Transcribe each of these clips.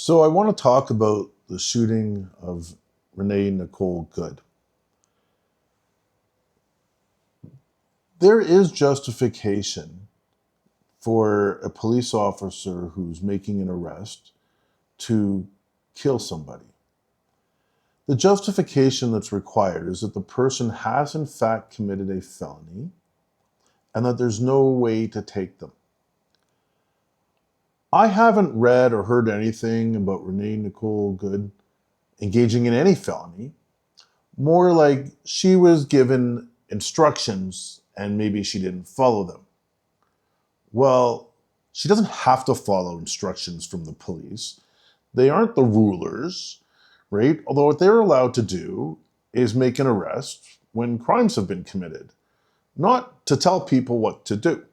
So I want to talk about the shooting of Renee Nicole Good. There is justification for a police officer who's making an arrest to kill somebody. The justification that's required is that the person has in fact committed a felony and that there's no way to take them. I haven't read or heard anything about Renee Nicole Good engaging in any felony. More like she was given instructions and maybe she didn't follow them. Well, she doesn't have to follow instructions from the police. They aren't the rulers, right? Although what they're allowed to do is make an arrest when crimes have been committed, not to tell people what to do.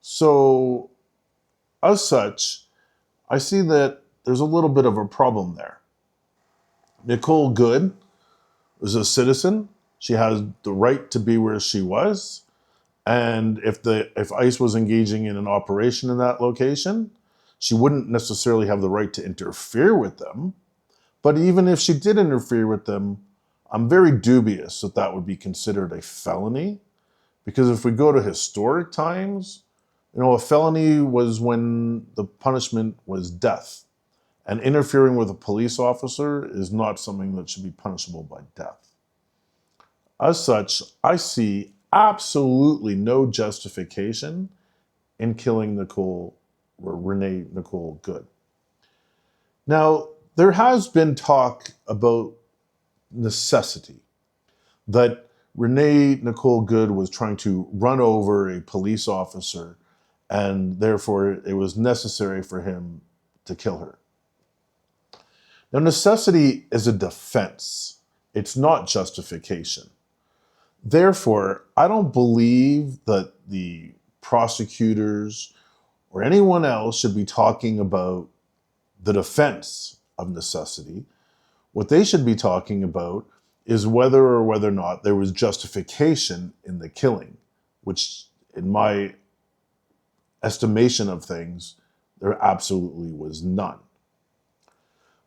So, as such, I see that there's a little bit of a problem there. Nicole Good is a citizen. She has the right to be where she was. And if ICE was engaging in an operation in that location, she wouldn't necessarily have the right to interfere with them. But even if she did interfere with them, I'm very dubious that that would be considered a felony. Because if we go to historic times, a felony was when the punishment was death. And interfering with a police officer is not something that should be punishable by death. As such, I see absolutely no justification in killing Renee Nicole Good. Now, there has been talk about necessity, that Renee Nicole Good was trying to run over a police officer and therefore it was necessary for him to kill her. Now, necessity is a defense. It's not justification. Therefore, I don't believe that the prosecutors or anyone else should be talking about the defense of necessity. What they should be talking about is whether or not there was justification in the killing, which in my estimation of things, there absolutely was none.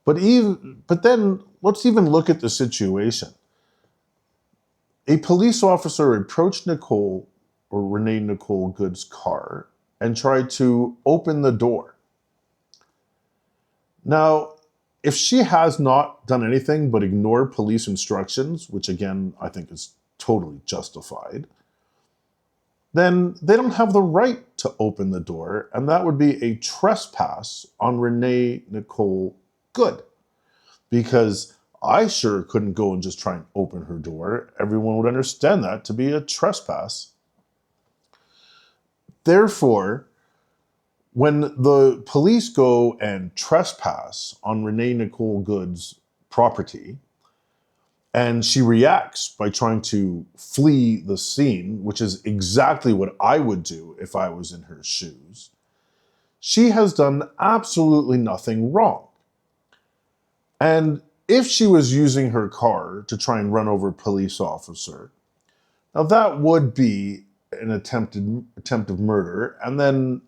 But then let's even look at the situation. A police officer approached Renee Nicole Good's car and tried to open the door. Now, if she has not done anything but ignore police instructions, which again, I think is totally justified, then they don't have the right to open the door, and that would be a trespass on Renee Nicole Good. Because I sure couldn't go and just try and open her door. Everyone would understand that to be a trespass. Therefore, when the police go and trespass on Renee Nicole Good's property, and she reacts by trying to flee the scene, which is exactly what I would do if I was in her shoes, she has done absolutely nothing wrong. And if she was using her car to try and run over a police officer, now that would be an attempt of murder, and then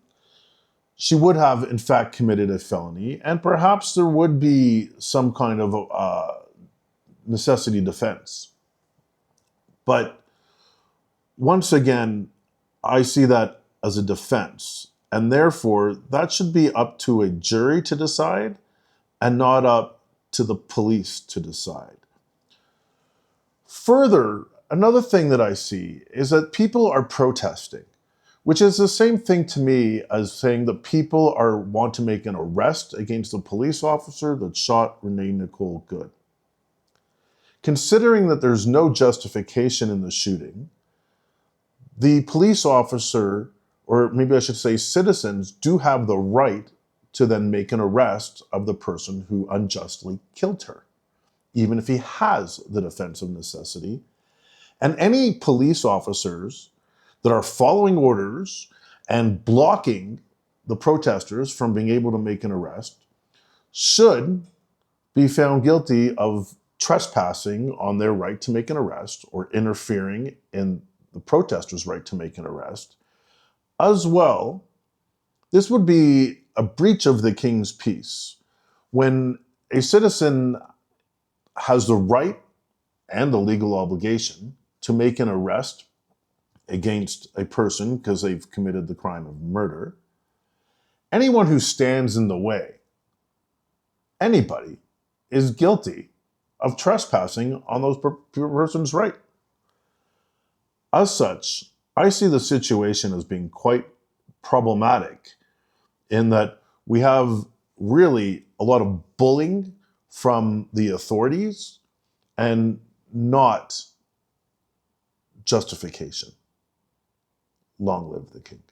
she would have in fact committed a felony, and perhaps there would be some kind of necessity defense. But once again, I see that as a defense, and therefore that should be up to a jury to decide and not up to the police to decide. Further, another thing that I see is that people are protesting, which is the same thing to me as saying that people want to make an arrest against a police officer that shot Renee Nicole Good. Considering that there's no justification in the shooting, the police officer, or maybe I should say citizens, do have the right to then make an arrest of the person who unjustly killed her, even if he has the defense of necessity. And any police officers that are following orders and blocking the protesters from being able to make an arrest should be found guilty of trespassing on their right to make an arrest or interfering in the protesters' right to make an arrest. As well, this would be a breach of the king's peace, When a citizen has the right and the legal obligation to make an arrest against a person because they've committed the crime of murder, anyone who stands in the way, anybody, is guilty of trespassing on those person's right. As such, I see the situation as being quite problematic in that we have really a lot of bullying from the authorities and not justification. Long live the king.